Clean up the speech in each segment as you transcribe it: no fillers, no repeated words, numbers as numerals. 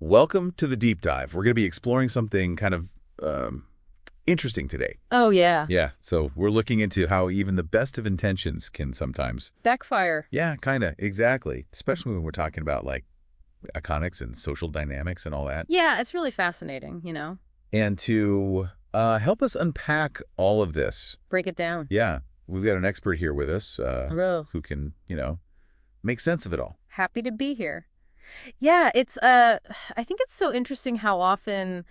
welcome to the deep dive. We're going to be exploring something kind of interesting today. Oh, yeah. Yeah, so we're looking into how even the best of intentions can sometimes... Backfire. Yeah, kind of, exactly. Especially when we're talking about, like, economics and social dynamics and all that. Yeah, it's really fascinating, And to help us unpack all of this... Break it down. Yeah, we've got an expert here with us Hello. who can, make sense of it all. Happy to be here. Yeah, I think it's so interesting how often,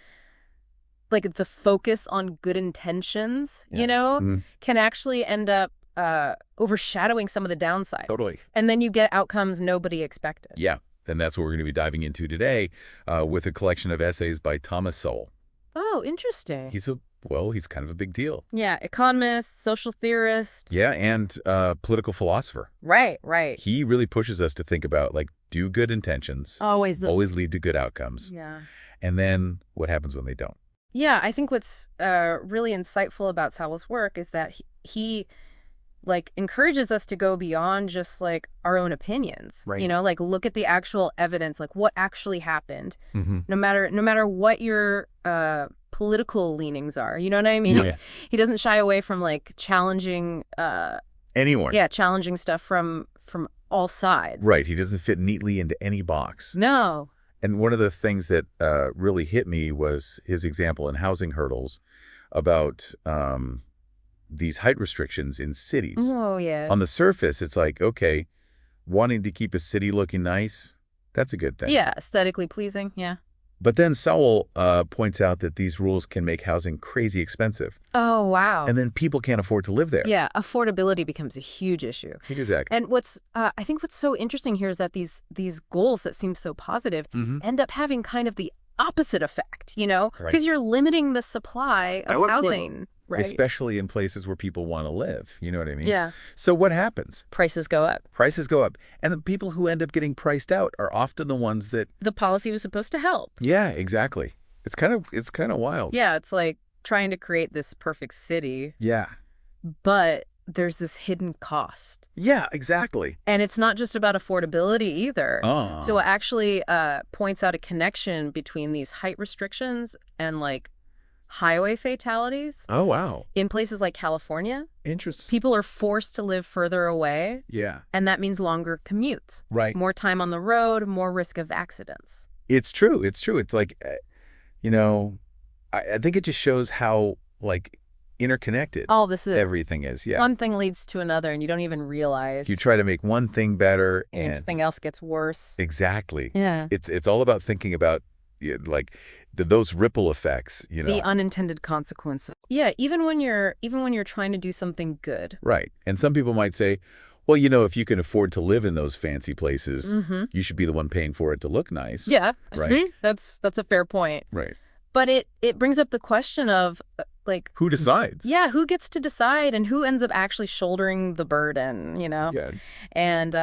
like, the focus on good intentions, can actually end up overshadowing some of the downsides. Totally. And then you get outcomes nobody expected. Yeah, and that's what we're going to be diving into today with a collection of essays by Thomas Sowell. Oh, interesting. He's kind of a big deal. Yeah, economist, social theorist. Yeah, and political philosopher. Right, right. He really pushes us to think about, like, do good intentions. Always lead to good outcomes. Yeah. And then what happens when they don't? Yeah, I think what's really insightful about Sowell's work is that he encourages us to go beyond just, like, our own opinions. Right. Like, look at the actual evidence, like, what actually happened. Mm-hmm. No matter what your political leanings are, you know what I mean? Yeah. He doesn't shy away from, like, challenging... Anyone. Yeah, challenging stuff from all sides. Right, he doesn't fit neatly into any box. No. And one of the things that really hit me was his example in Housing Hurdles about these height restrictions in cities. Oh, yeah. On the surface, it's like, okay, wanting to keep a city looking nice, that's a good thing. Yeah, aesthetically pleasing, yeah. But then Sowell points out that these rules can make housing crazy expensive. Oh, wow. And then people can't afford to live there. Yeah, affordability becomes a huge issue. Exactly. And I think what's so interesting here is that these goals that seem so positive end up having kind of the opposite effect, because you're limiting the supply of housing. Right. Especially in places where people want to live. You know what I mean? Yeah. So what happens? Prices go up. Prices go up. And the people who end up getting priced out are often the ones that... The policy was supposed to help. Yeah, exactly. It's kind of wild. Yeah, it's like trying to create this perfect city. Yeah. But there's this hidden cost. Yeah, exactly. And it's not just about affordability either. Oh. So it actually points out a connection between these height restrictions and, like, highway fatalities. Oh, wow. In places like California, Interesting. people are forced to live further away. Yeah. And that means longer commutes. Right. More time on the road, more risk of accidents. It's true. It's true. It's like, I think it just shows how, like, interconnected all this is. Everything is. Yeah. One thing leads to another, and you don't even realize. You try to make one thing better, and something else gets worse. Exactly. Yeah. It's all about thinking about, like, those ripple effects, The unintended consequences. Yeah, even when you're trying to do something good. Right. And some people might say, well, if you can afford to live in those fancy places, you should be the one paying for it to look nice. Yeah. Right. That's a fair point. Right. But it brings up the question of, like... Who decides? Yeah, who gets to decide and who ends up actually shouldering the burden, Yeah. And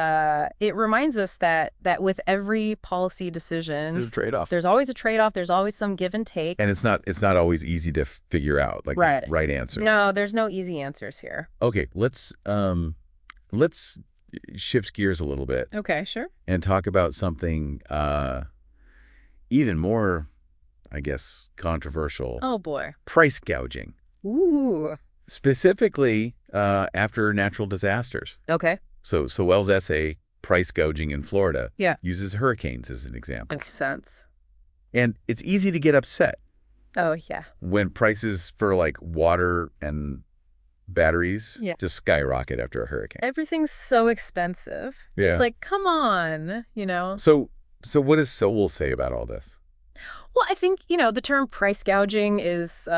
it reminds us that with every policy decision... There's a trade-off. There's always a trade-off. There's always some give and take. And it's not always easy to figure out, like, right answer. No, there's no easy answers here. Okay, let's shift gears a little bit. Okay, sure. And talk about something even more, I guess, controversial. Oh, boy. Price gouging. Ooh. Specifically after natural disasters. Okay. So Sowell's essay, Price Gouging in Florida, yeah, uses hurricanes as an example. Makes sense. And it's easy to get upset. Oh, yeah. When prices for, like, water and batteries just skyrocket after a hurricane. Everything's so expensive. Yeah. It's like, come on, So what does Sowell say about all this? Well, I think, the term price gouging is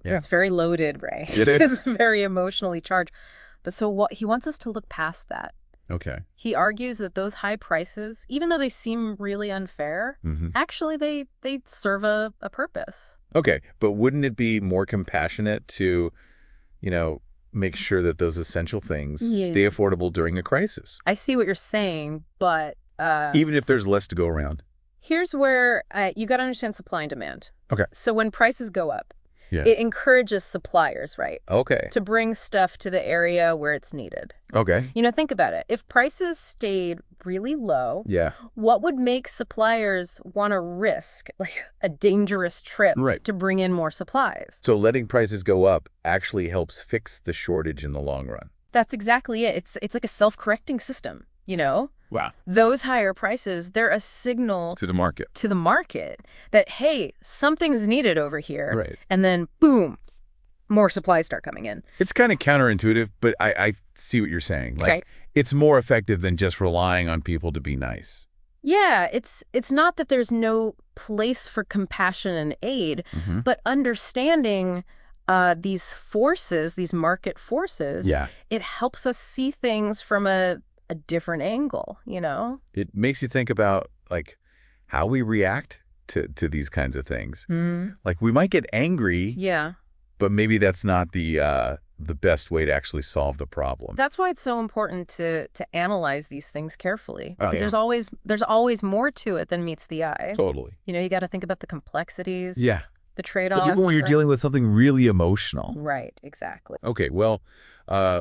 it's very loaded, right? It is. It's very emotionally charged. But so what he wants us to look past that. Okay. He argues that those high prices, even though they seem really unfair, actually they serve a purpose. Okay, but wouldn't it be more compassionate to, make sure that those essential things stay affordable during a crisis? I see what you're saying, but... even if there's less to go around? Here's where you got to understand supply and demand. Okay. So when prices go up, Yeah. It encourages suppliers, right? Okay. To bring stuff to the area where it's needed. Okay. Think about it. If prices stayed really low, Yeah. what would make suppliers want to risk like a dangerous trip Right. to bring in more supplies? So letting prices go up actually helps fix the shortage in the long run. That's exactly it. It's like a self-correcting system, Wow. Those higher prices, they're a signal To the market. to the market that, hey, something's needed over here. Right. And then, boom, more supplies start coming in. It's kind of counterintuitive, but I see what you're saying. Like, Okay. it's more effective than just relying on people to be nice. Yeah, it's not that there's no place for compassion and aid, but understanding these forces, these market forces, it helps us see things from a different angle, It makes you think about, like, how we react to these kinds of things. Like, we might get angry, but maybe that's not the best way to actually solve the problem. That's why it's so important to analyze these things carefully. Oh, Because yeah. there's always more to it than meets the eye. Totally. You got to think about the complexities, Yeah. the But trade-offs. even when you're dealing with something really emotional. Right, exactly. Okay, well,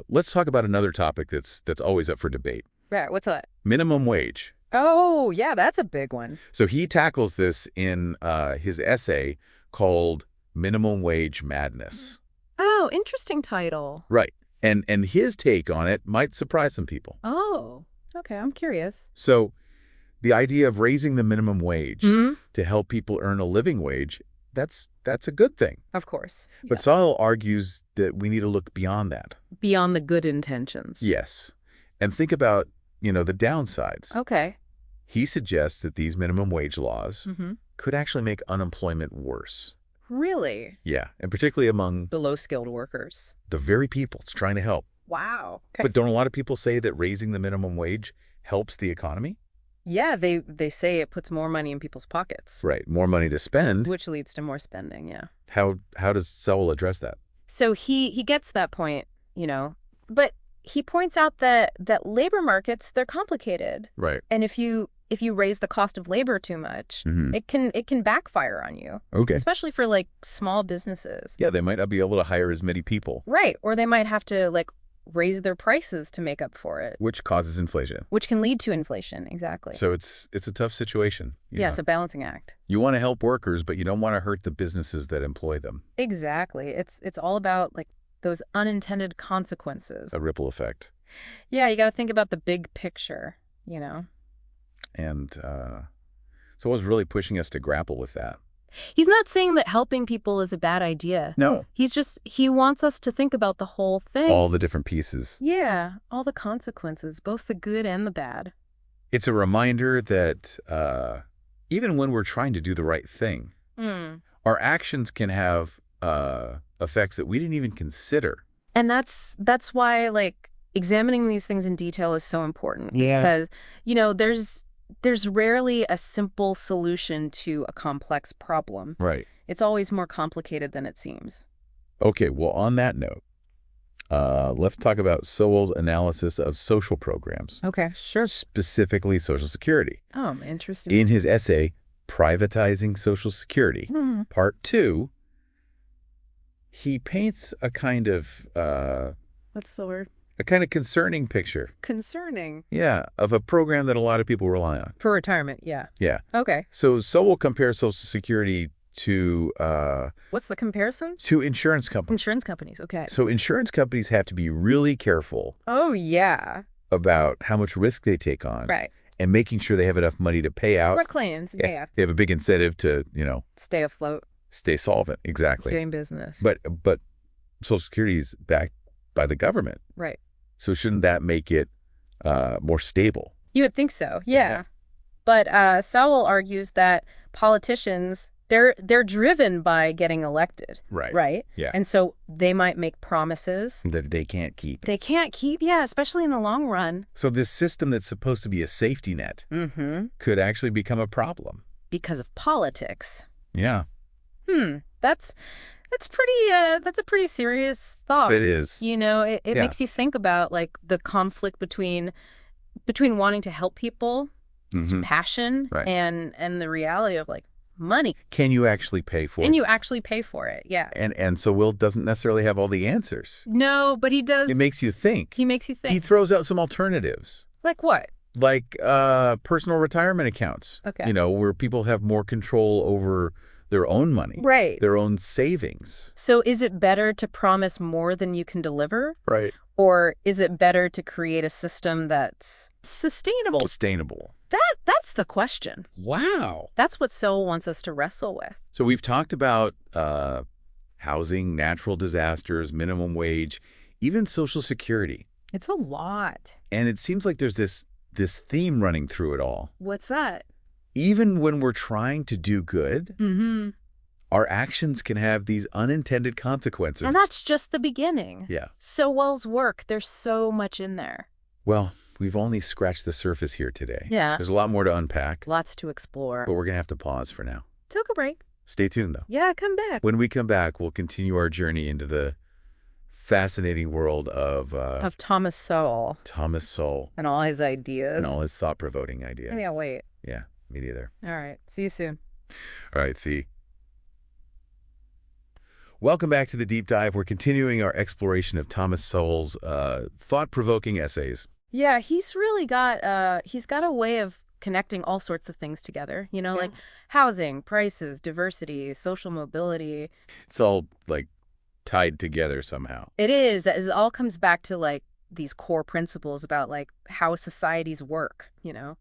let's talk about another topic that's always up for debate. Right, what's that? Minimum wage. Oh, yeah, that's a big one. So he tackles this in his essay called Minimum Wage Madness. Oh, interesting title. Right. And his take on it might surprise some people. Oh, okay, I'm curious. So the idea of raising the minimum wage Hmm. to help people earn a living wage, that's a good thing. Of course. But Sahel argues that we need to look beyond that. Beyond the good intentions. Yes. And think about, the downsides. Okay. He suggests that these minimum wage laws Mm-hmm. could actually make unemployment worse. Really? Yeah, and particularly among The low-skilled workers. the very people it's trying to help. Wow. Okay. But don't a lot of people say that raising the minimum wage helps the economy? Yeah, they say it puts more money in people's pockets. Right, more money to spend. Which leads to more spending, yeah. How does Sowell address that? So he gets that point, but he points out that labor markets, they're complicated. Right. And if you raise the cost of labor too much, it can backfire on you. Okay. Especially for like small businesses. Yeah, they might not be able to hire as many people. Right. Or they might have to like raise their prices to make up for it. Which causes inflation. Which can lead to inflation, exactly. So it's a tough situation. Yeah, it's a balancing act. You want to help workers, but you don't want to hurt the businesses that employ them. Exactly. It's all about like those unintended consequences. A ripple effect. Yeah, you got to think about the big picture, And so it was really pushing us to grapple with that. He's not saying that helping people is a bad idea. No. He wants us to think about the whole thing. All the different pieces. Yeah, all the consequences, both the good and the bad. It's a reminder that even when we're trying to do the right thing, our actions can have effects that we didn't even consider. And that's why like examining these things in detail is so important. Yeah. Because there's rarely a simple solution to a complex problem. Right. It's always more complicated than it seems. Okay, well, on that note, let's talk about Sowell's analysis of social programs. Okay, sure. Specifically Social Security. Oh, interesting. In his essay, Privatizing Social Security, Part 2, he paints a kind of What's the word? a kind of concerning picture. Concerning. Yeah, of a program that a lot of people rely on. For retirement, yeah. Yeah. Okay. So Sowell compares Social Security to What's the comparison? insurance companies. Insurance companies, okay. So insurance companies have to be really careful Oh, yeah. about how much risk they take on. Right. And making sure they have enough money to pay out. What claims? Yeah. They have a big incentive to, Stay afloat. stay solvent. Exactly. Stay in business. But Social Security is backed by the government. Right. So shouldn't that make it more stable? You would think so, yeah. But Sowell argues that politicians, they're driven by getting elected. Right. Right? Yeah. And so they might make promises That they can't keep. they can't keep, yeah, especially in the long run. So this system that's supposed to be a safety net could actually become a problem. Because of politics. Yeah. That's a pretty serious thought. It is. It makes you think about like the conflict between wanting to help people, passion, Right. and the reality of like money. Can you actually pay for it? And you actually pay for it, yeah. And so Will doesn't necessarily have all the answers. No, but he does. It makes you think. He makes you think. He throws out some alternatives. Like what? Like personal retirement accounts. Okay. You know, where people have more control over their own money. Right. Their own savings. So is it better to promise more than you can deliver? Right. Or is it better to create a system that's sustainable? Sustainable. That's the question. Wow. That's what Sowell wants us to wrestle with. So we've talked about housing, natural disasters, minimum wage, even Social Security. It's a lot. And it seems like there's this theme running through it all. What's that? Even when we're trying to do good, our actions can have these unintended consequences. And that's just the beginning. Yeah. Sowell's work, there's so much in there. Well, we've only scratched the surface here today. Yeah. There's a lot more to unpack. Lots to explore. But we're going to have to pause for now. Take a break. Stay tuned, though. Yeah, come back. When we come back, we'll continue our journey into the fascinating world of Thomas Sowell. Thomas Sowell. And all his ideas. And all his thought-provoking ideas. Yeah, wait. Yeah, me neither. All right. See you soon. All right, see. Welcome back to the Deep Dive. We're continuing our exploration of Thomas Sowell's thought-provoking essays. Yeah, he's really got he's got a way of connecting all sorts of things together, you know, like housing, prices, diversity, social mobility. It's all like tied together somehow. It is. It all comes back to like these core principles about like how societies work, you know.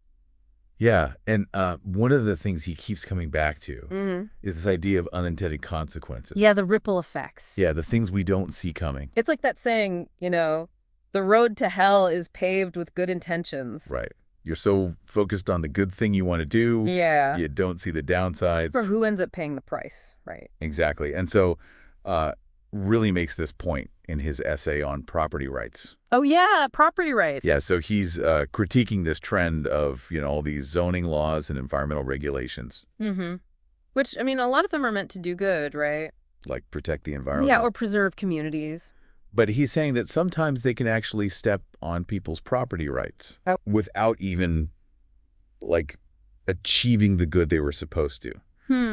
Yeah, and one of the things he keeps coming back to is this idea of unintended consequences. Yeah, the ripple effects. Yeah, the things we don't see coming. It's like that saying, you know, the road to hell is paved with good intentions. Right. You're so focused on the good thing you want to do. Yeah. You don't see the downsides. For who ends up paying the price, right? Exactly. And so really makes this point in his essay on property rights. Oh, yeah, property rights. Yeah, so he's critiquing this trend of, you know, all these zoning laws and environmental regulations. Which, I mean, a lot of them are meant to do good, right? Like protect the environment. Yeah, or preserve communities. But he's saying that sometimes they can actually step on people's property rights without even, like, achieving the good they were supposed to.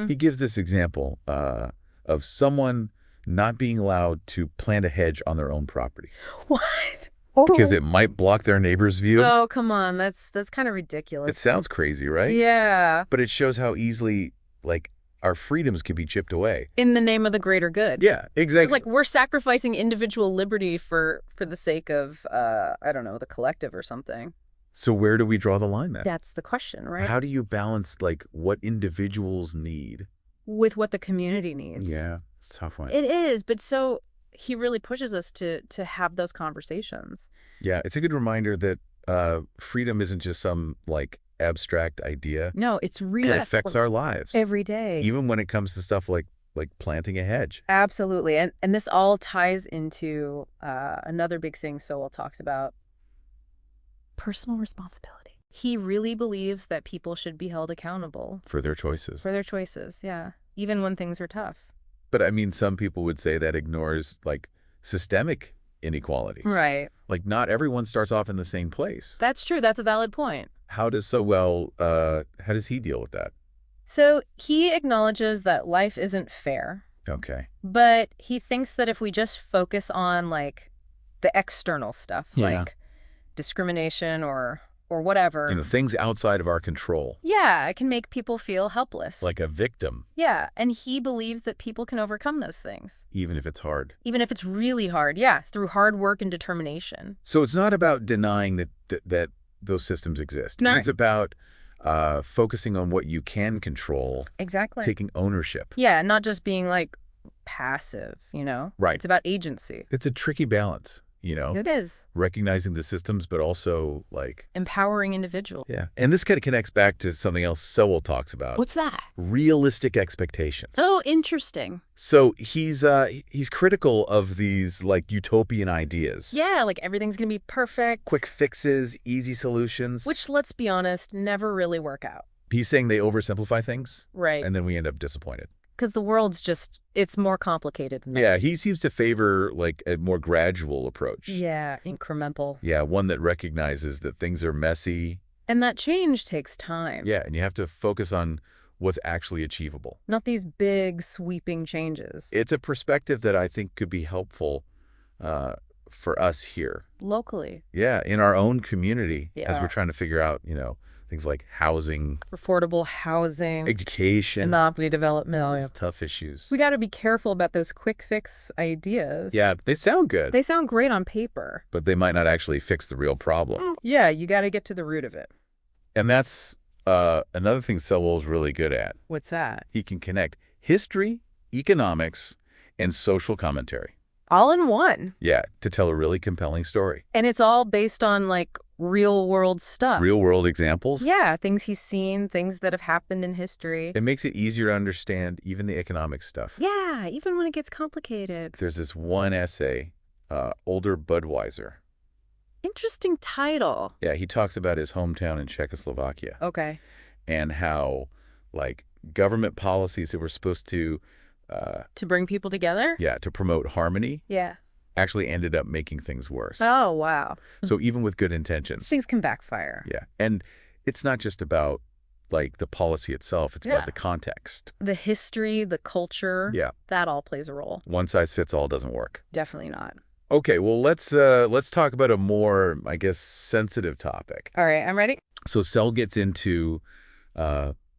He gives this example of someone not being allowed to plant a hedge on their own property. What? Because it might block their neighbor's view. Oh, come on. That's kind of ridiculous. It sounds crazy, right? Yeah. But it shows how easily, like, our freedoms can be chipped away. In the name of the greater good. Yeah, exactly. It's like we're sacrificing individual liberty for the sake of, I don't know, the collective or something. So where do we draw the line then? That's the question, right? How do you balance, like, what individuals need with what the community needs? Yeah, it's a tough one. It is, but so he really pushes us to have those conversations. Yeah, it's a good reminder that freedom isn't just some, like, abstract idea. No, it's real. It affects our lives. Every day. Even when it comes to stuff like planting a hedge. Absolutely. And this all ties into another big thing Sowell talks about. Personal responsibility. He really believes that people should be held accountable. For their choices. For their choices, yeah. Even when things are tough. But, I mean, some people would say that ignores, like, systemic inequalities. Right. Like, not everyone starts off in the same place. That's true. That's a valid point. How does how does he deal with that? So he acknowledges that life isn't fair. Okay. But he thinks that if we just focus on, like, the external stuff, like discrimination or whatever. You know, things outside of our control. Yeah, it can make people feel helpless. Like a victim. Yeah, and he believes that people can overcome those things. Even if it's hard. Even if it's really hard, yeah, through hard work and determination. So it's not about denying that those systems exist. No. It's about focusing on what you can control. Exactly. Taking ownership. Yeah, not just being, like, passive, you know? Right. It's about agency. It's a tricky balance, you know? It is. Recognizing the systems, but also, like... empowering individuals. Yeah. And this kind of connects back to something else Sowell talks about. What's that? Realistic expectations. Oh, interesting. So he's critical of these, like, utopian ideas. Yeah, like everything's going to be perfect. Quick fixes, easy solutions. Which, let's be honest, never really work out. He's saying they oversimplify things. Right. And then we end up disappointed. Because the world's just, it's more complicated than that. Yeah, he seems to favor, like, a more gradual approach. Yeah, incremental. Yeah, one that recognizes that things are messy. And that change takes time. Yeah, and you have to focus on what's actually achievable. Not these big, sweeping changes. It's a perspective that I think could be helpful for us here. Locally. Yeah, in our own community, Yeah. as we're trying to figure out, things like housing, affordable housing, education, monopoly development. these tough issues. We got to be careful about those quick fix ideas. Yeah, they sound good. They sound great on paper. But they might not actually fix the real problem. Yeah, you got to get to the root of it. And that's another thing Sowell's really good at. What's that? He can connect history, economics, and social commentary. All in one. Yeah, to tell a really compelling story. And it's all based on, like, real-world stuff. Real-world examples? Yeah, things he's seen, things that have happened in history. It makes it easier to understand even the economic stuff. Yeah, even when it gets complicated. There's this one essay, Older Budweiser. Interesting title. Yeah, he talks about his hometown in Czechoslovakia. Okay. And how, like, government policies that were supposed to bring people together? Yeah, to promote harmony. Yeah. Actually ended up making things worse. Oh, wow. So even with good intentions. Things can backfire. Yeah. And it's not just about, like, the policy itself. It's about the context. The history, the culture. Yeah. That all plays a role. One size fits all doesn't work. Definitely not. Okay, well, let's talk about a more, I guess, sensitive topic. All right, I'm ready. So Sell gets into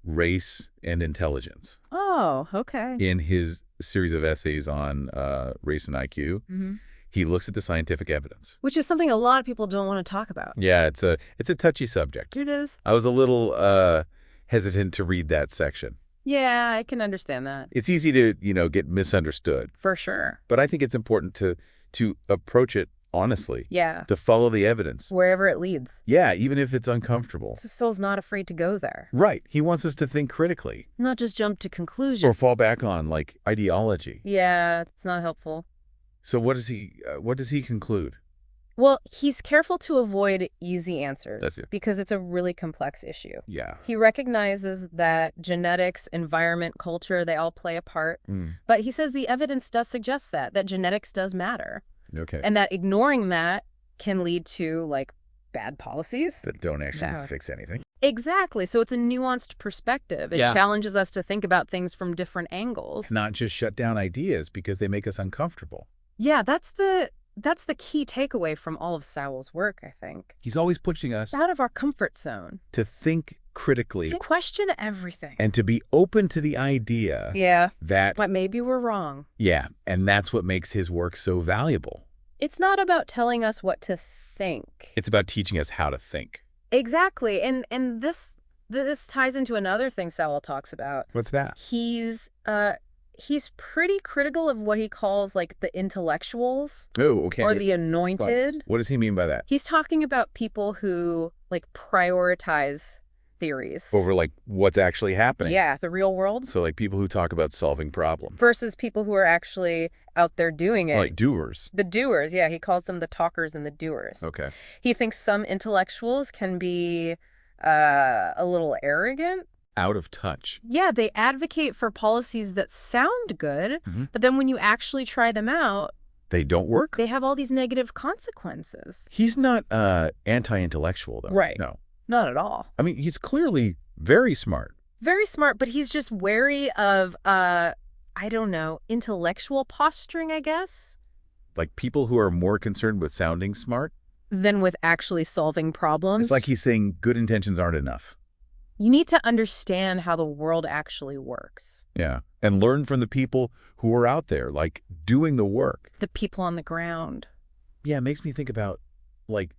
race and intelligence. Oh, okay. In his series of essays on race and IQ, he looks at the scientific evidence. Which is something a lot of people don't want to talk about. Yeah, it's a touchy subject. It is. I was a little hesitant to read that section. Yeah, I can understand that. It's easy to, get misunderstood. For sure. But I think it's important to approach it honestly. Yeah. To follow the evidence. Wherever it leads. Yeah, even if it's uncomfortable. Sowell's not afraid to go there. Right. He wants us to think critically. Not just jump to conclusions. Or fall back on, like, ideology. Yeah, it's not helpful. So what does he conclude? Well, he's careful to avoid easy answers. That's it. Because it's a really complex issue. Yeah. He recognizes that genetics, environment, culture, they all play a part. But he says the evidence does suggest that genetics does matter. Okay. And that ignoring that can lead to, like, bad policies. That don't actually fix anything. Exactly. So it's a nuanced perspective. It challenges us to think about things from different angles. It's not just shut down ideas because they make us uncomfortable. Yeah, that's the key takeaway from all of Sowell's work, I think. He's always pushing us out of our comfort zone. To think critically. To question everything. And to be open to the idea that but maybe we're wrong. Yeah, and that's what makes his work so valuable. It's not about telling us what to think. It's about teaching us how to think. Exactly. And this ties into another thing Sowell talks about. What's that? He's pretty critical of what he calls, like, the intellectuals. Oh, okay. Or the anointed. What does he mean by that? He's talking about people who, like, prioritize theories. Over, like, what's actually happening. Yeah, the real world. So, like, people who talk about solving problems. Versus people who are actually out there doing it. Like doers. The doers, yeah. He calls them the talkers and the doers. Okay. He thinks some intellectuals can be a little arrogant. Out of touch. Yeah, they advocate for policies that sound good, but then when you actually try them out, they don't work? They have all these negative consequences. He's not anti-intellectual, though. Right. No. Not at all. I mean, he's clearly very smart. Very smart, but he's just wary of, I don't know, intellectual posturing, I guess? Like people who are more concerned with sounding smart? Than with actually solving problems? It's like he's saying good intentions aren't enough. You need to understand how the world actually works. Yeah, and learn from the people who are out there, like, doing the work. The people on the ground. Yeah, it makes me think about, like,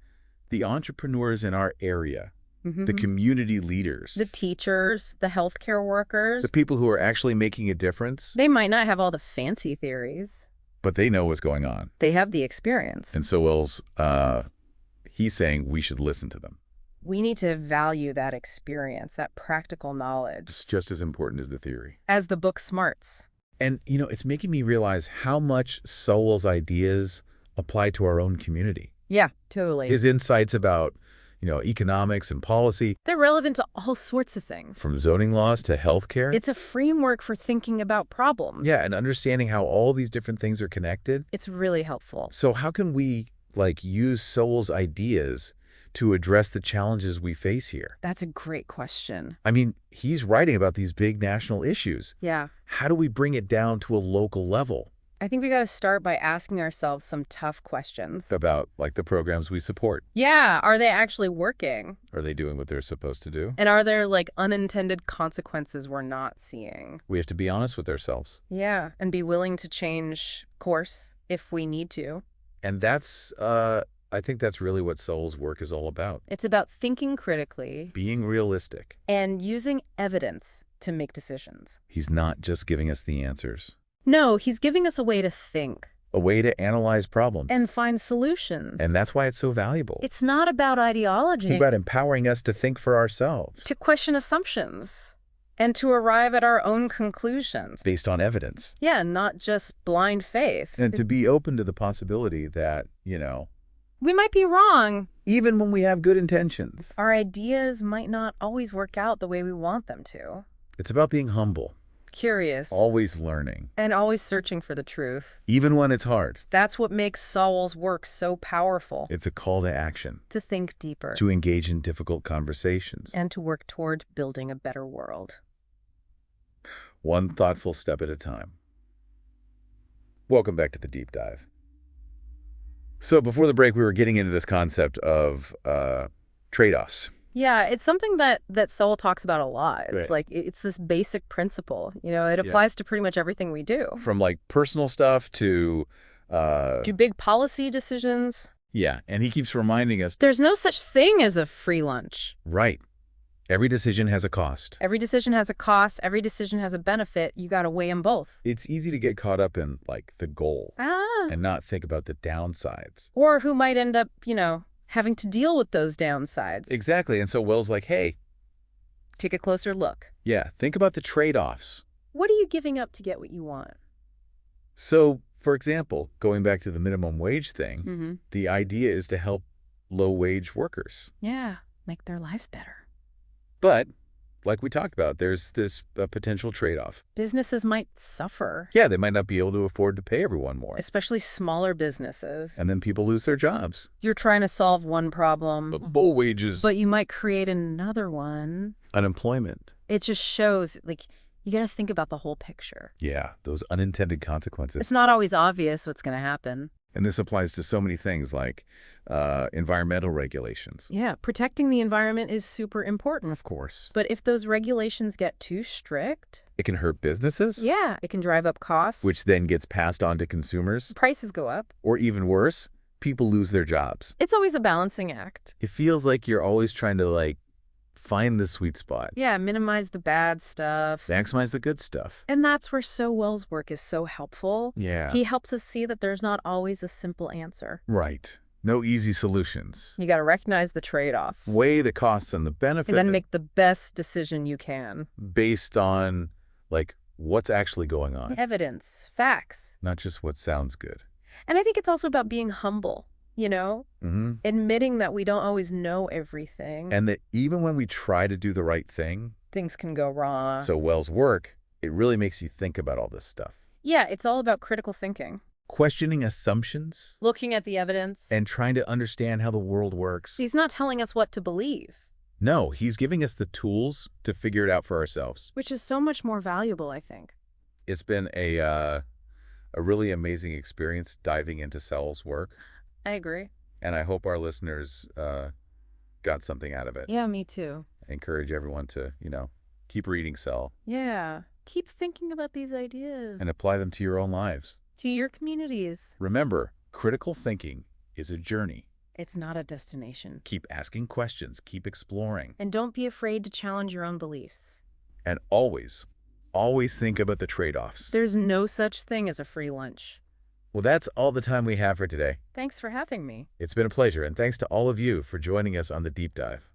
the entrepreneurs in our area, the community leaders. The teachers, the healthcare workers. The people who are actually making a difference. They might not have all the fancy theories. But they know what's going on. They have the experience. And Sowell's, he's saying we should listen to them. We need to value that experience, that practical knowledge. It's just as important as the theory. As the book Smarts. And, it's making me realize how much Sowell's ideas apply to our own community. Yeah, totally. His insights about, economics and policy. They're relevant to all sorts of things. From zoning laws to healthcare. It's a framework for thinking about problems. Yeah, and understanding how all these different things are connected. It's really helpful. So how can we, use Sowell's ideas to address the challenges we face here? That's a great question. I mean, he's writing about these big national issues. Yeah. How do we bring it down to a local level? I think we got to start by asking ourselves some tough questions. About, like, the programs we support. Yeah. Are they actually working? Are they doing what they're supposed to do? And are there, like, unintended consequences we're not seeing? We have to be honest with ourselves. Yeah. And be willing to change course if we need to. And that's, I think that's really what Sowell's work is all about. It's about thinking critically. Being realistic. And using evidence to make decisions. He's not just giving us the answers. No, he's giving us a way to think. A way to analyze problems. And find solutions. And that's why it's so valuable. It's not about ideology. It's about empowering us to think for ourselves. To question assumptions. And to arrive at our own conclusions. Based on evidence. Yeah, not just blind faith. And to be open to the possibility that, we might be wrong. Even when we have good intentions. Our ideas might not always work out the way we want them to. It's about being humble. Curious. Always learning. And always searching for the truth. Even when it's hard. That's what makes Sowell's work so powerful. It's a call to action. To think deeper. To engage in difficult conversations. And to work toward building a better world. One thoughtful step at a time. Welcome back to the Deep Dive. So before the break, we were getting into this concept of trade-offs. Yeah, it's something that Sowell talks about a lot. It's Right. like, it's this basic principle. It applies to pretty much everything we do. From, like, personal stuff to... Do big policy decisions. Yeah, and he keeps reminding us... There's no such thing as a free lunch. Right. Every decision has a cost. Every decision has a cost. Every decision has a benefit. You got to weigh them both. It's easy to get caught up in, like, the goal and not think about the downsides. Or who might end up, having to deal with those downsides. Exactly. And so Will's like, hey. Take a closer look. Yeah, think about the trade-offs. What are you giving up to get what you want? So, for example, going back to the minimum wage thing, the idea is to help low-wage workers. Yeah, make their lives better. But, like we talked about, there's this potential trade-off. Businesses might suffer. Yeah, they might not be able to afford to pay everyone more. Especially smaller businesses. And then people lose their jobs. You're trying to solve one problem. But low wages. But you might create another one. Unemployment. It just shows, like, you got to think about the whole picture. Yeah, those unintended consequences. It's not always obvious what's going to happen. And this applies to so many things like environmental regulations. Yeah, protecting the environment is super important. Of course. But if those regulations get too strict... It can hurt businesses. Yeah, it can drive up costs. Which then gets passed on to consumers. Prices go up. Or even worse, people lose their jobs. It's always a balancing act. It feels like you're always trying to, like, find the sweet spot. Yeah, minimize the bad stuff. Maximize the good stuff. And that's where Sowell's work is so helpful. Yeah. He helps us see that there's not always a simple answer. Right. No easy solutions. You got to recognize the trade-offs. Weigh the costs and the benefits. And then make the best decision you can. Based on, like, what's actually going on. Evidence. Facts. Not just what sounds good. And I think it's also about being humble. Admitting that we don't always know everything. And that even when we try to do the right thing, things can go wrong. So Wells' work, it really makes you think about all this stuff. Yeah, it's all about critical thinking. Questioning assumptions. Looking at the evidence. And trying to understand how the world works. He's not telling us what to believe. No, he's giving us the tools to figure it out for ourselves. Which is so much more valuable, I think. It's been a really amazing experience diving into Sowell's work. I agree. And I hope our listeners got something out of it. Yeah, me too. I encourage everyone to, keep reading Sowell. Yeah. Keep thinking about these ideas. And apply them to your own lives. To your communities. Remember, critical thinking is a journey. It's not a destination. Keep asking questions. Keep exploring. And don't be afraid to challenge your own beliefs. And always think about the trade-offs. There's no such thing as a free lunch. Well, that's all the time we have for today. Thanks for having me. It's been a pleasure, and thanks to all of you for joining us on the Deep Dive.